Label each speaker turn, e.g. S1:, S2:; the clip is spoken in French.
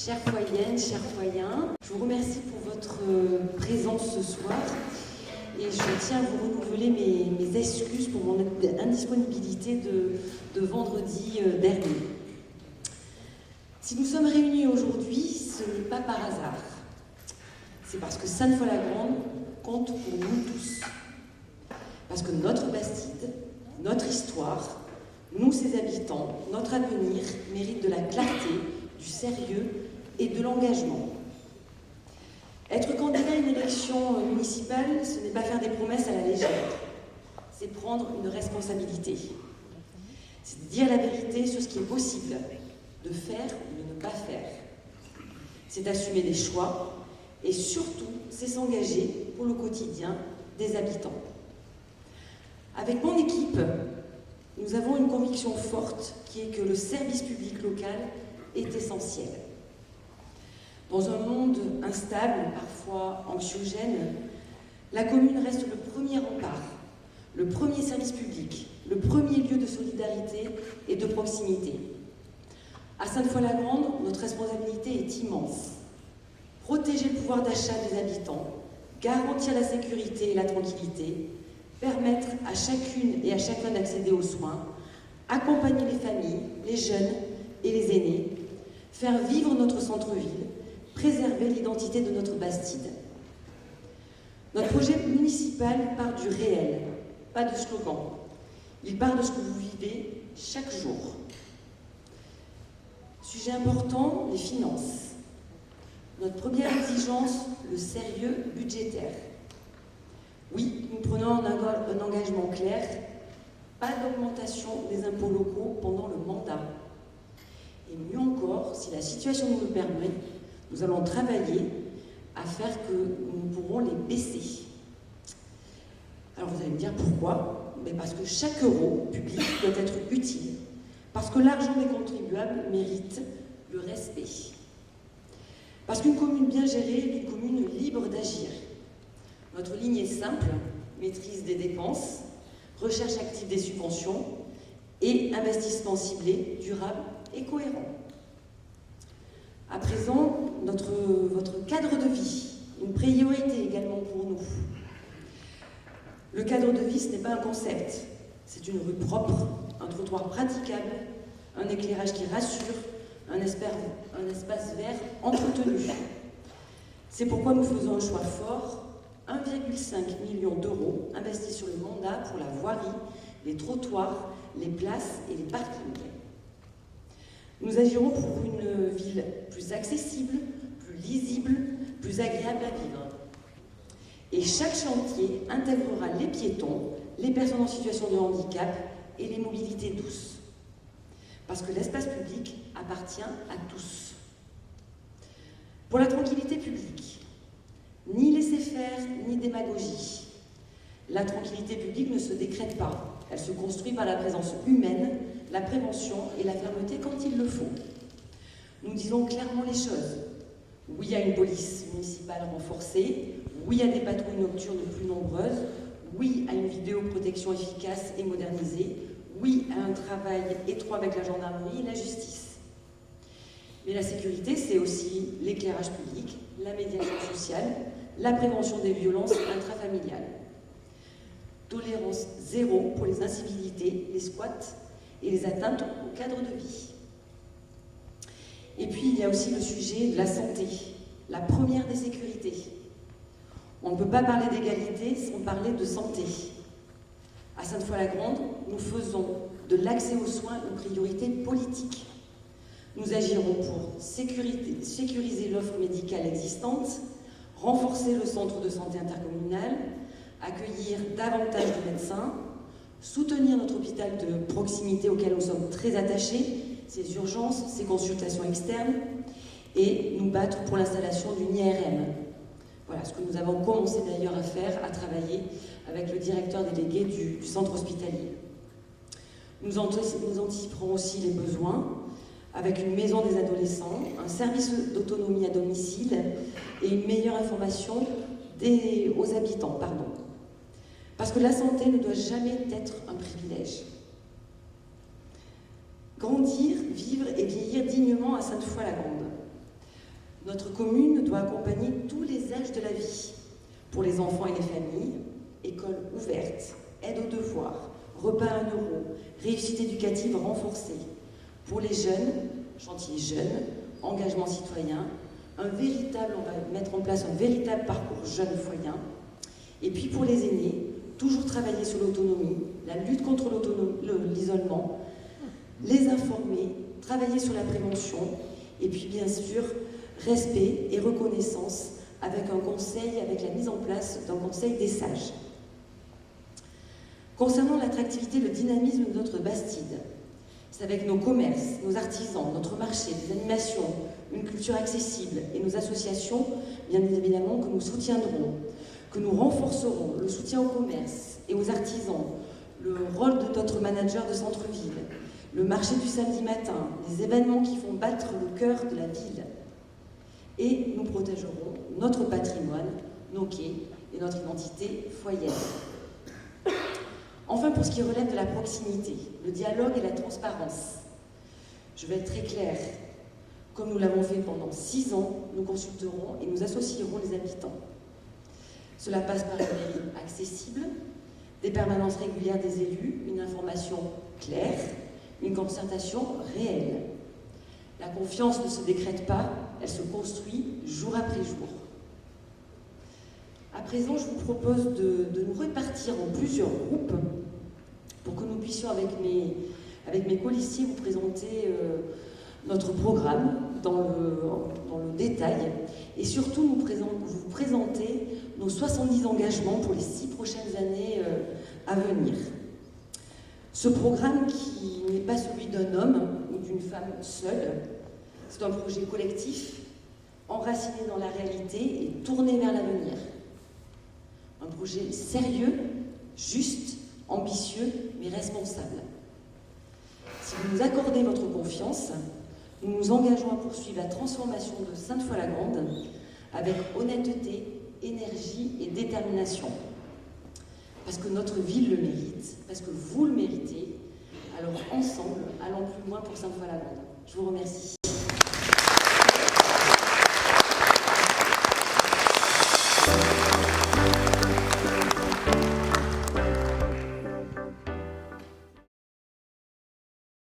S1: Chères foyennes, chers foyens, je vous remercie pour votre présence ce soir et je tiens à vous renouveler mes excuses pour mon indisponibilité de vendredi dernier. Si nous sommes réunis aujourd'hui, ce n'est pas par hasard. C'est parce que Sainte-Foy-la-Grande compte pour nous tous. Parce que notre Bastide, notre histoire, nous ses habitants, notre avenir mérite de la clarté, du sérieux et de l'engagement. Être candidat à une élection municipale, ce n'est pas faire des promesses à la légère, c'est prendre une responsabilité. C'est dire la vérité sur ce qui est possible, de faire ou de ne pas faire. C'est assumer des choix et surtout, c'est s'engager pour le quotidien des habitants. Avec mon équipe, nous avons une conviction forte qui est que le service public local est essentiel. Dans un monde instable, parfois anxiogène, la commune reste le premier rempart, le premier service public, le premier lieu de solidarité et de proximité. À Sainte-Foy-la-Grande, notre responsabilité est immense. Protéger le pouvoir d'achat des habitants, garantir la sécurité et la tranquillité, permettre à chacune et à chacun d'accéder aux soins, accompagner les familles, les jeunes et les aînés, faire vivre notre centre-ville, préserver l'identité de notre Bastide. Notre projet municipal part du réel, pas de slogan. Il part de ce que vous vivez chaque jour. Sujet important, les finances. Notre première exigence, le sérieux budgétaire. Oui, nous prenons un engagement clair, pas d'augmentation des impôts locaux pendant le mandat. Et mieux encore, si la situation nous le permet, nous allons travailler à faire que nous pourrons les baisser. Alors vous allez me dire pourquoi? Mais parce que chaque euro public doit être utile, parce que l'argent des contribuables mérite le respect. Parce qu'une commune bien gérée est une commune libre d'agir. Notre ligne est simple, maîtrise des dépenses, recherche active des subventions et investissement ciblé, durable et cohérent. À présent, votre cadre de vie, une priorité également pour nous. Le cadre de vie, ce n'est pas un concept, c'est une rue propre, un trottoir praticable, un éclairage qui rassure, un espace vert entretenu. C'est pourquoi nous faisons un choix fort, 1,5 million d'euros investis sur le mandat pour la voirie, les trottoirs, les places et les parkings. Nous agirons pour une ville plus accessible, plus lisible, plus agréable à vivre. Et chaque chantier intégrera les piétons, les personnes en situation de handicap et les mobilités douces. Parce que l'espace public appartient à tous. Pour la tranquillité publique, ni laisser-faire, ni démagogie. La tranquillité publique ne se décrète pas. Elle se construit par la présence humaine, la prévention et la fermeté quand il le faut. Nous disons clairement les choses. Oui à une police municipale renforcée, oui à des patrouilles nocturnes plus nombreuses, oui à une vidéoprotection efficace et modernisée, oui à un travail étroit avec la gendarmerie et la justice. Mais la sécurité, c'est aussi l'éclairage public, la médiation sociale, la prévention des violences intrafamiliales. Tolérance zéro pour les incivilités, les squats et les atteintes au cadre de vie. Et puis, il y a aussi le sujet de la santé, la première des sécurités. On ne peut pas parler d'égalité sans parler de santé. À Sainte-Foy-la-Grande, nous faisons de l'accès aux soins une priorité politique. Nous agirons pour sécuriser l'offre médicale existante, renforcer le centre de santé intercommunal, accueillir davantage de médecins, soutenir notre hôpital de proximité auquel nous sommes très attachés, ses urgences, ses consultations externes, et nous battre pour l'installation d'une IRM. Voilà ce que nous avons commencé d'ailleurs à faire, à travailler avec le directeur délégué du centre hospitalier. Nous anticiperons aussi les besoins avec une maison des adolescents, un service d'autonomie à domicile et une meilleure information aux habitants. Parce que la santé ne doit jamais être un privilège. Grandir, vivre et vieillir dignement à Sainte-Foy-la-Grande. Notre commune doit accompagner tous les âges de la vie. Pour les enfants et les familles, école ouverte, aide aux devoirs, repas à 1 €, réussite éducative renforcée. Pour les jeunes, chantier jeunes, engagement citoyen, on va mettre en place un véritable parcours jeune foyen. Et puis pour les aînés, toujours travailler sur l'autonomie, la lutte contre l'isolement, les informer, travailler sur la prévention, et puis bien sûr, respect et reconnaissance avec la mise en place d'un conseil des sages. Concernant l'attractivité, le dynamisme de notre Bastide, c'est avec nos commerces, nos artisans, notre marché, des animations, une culture accessible et nos associations, bien évidemment, que nous soutiendrons, que nous renforcerons le soutien aux commerces et aux artisans, le rôle de notre manager de centre-ville, le marché du samedi matin, les événements qui font battre le cœur de la ville. Et nous protégerons notre patrimoine, nos quais et notre identité foyenne. Enfin, pour ce qui relève de la proximité, le dialogue et la transparence, je vais être très claire. Comme nous l'avons fait pendant 6 ans, nous consulterons et nous associerons les habitants. Cela passe par une mairie accessible, des permanences régulières des élus, une information claire, une concertation réelle. La confiance ne se décrète pas, elle se construit jour après jour. À présent, je vous propose de nous répartir en plusieurs groupes pour que nous puissions, avec mes colistiers, vous présenter notre programme dans le détail et surtout vous présenter nos 70 engagements pour les 6 prochaines années à venir. Ce programme qui n'est pas celui d'un homme ou d'une femme seule, c'est un projet collectif, enraciné dans la réalité et tourné vers l'avenir. Un projet sérieux, juste, ambitieux, mais responsable. Si vous nous accordez votre confiance, nous nous engageons à poursuivre la transformation de Sainte-Foy-la-Grande avec honnêteté, énergie et détermination. Parce que notre ville le mérite, parce que vous le méritez, alors ensemble, allons plus loin pour Sainte-Foy-la-Grande. Je vous remercie.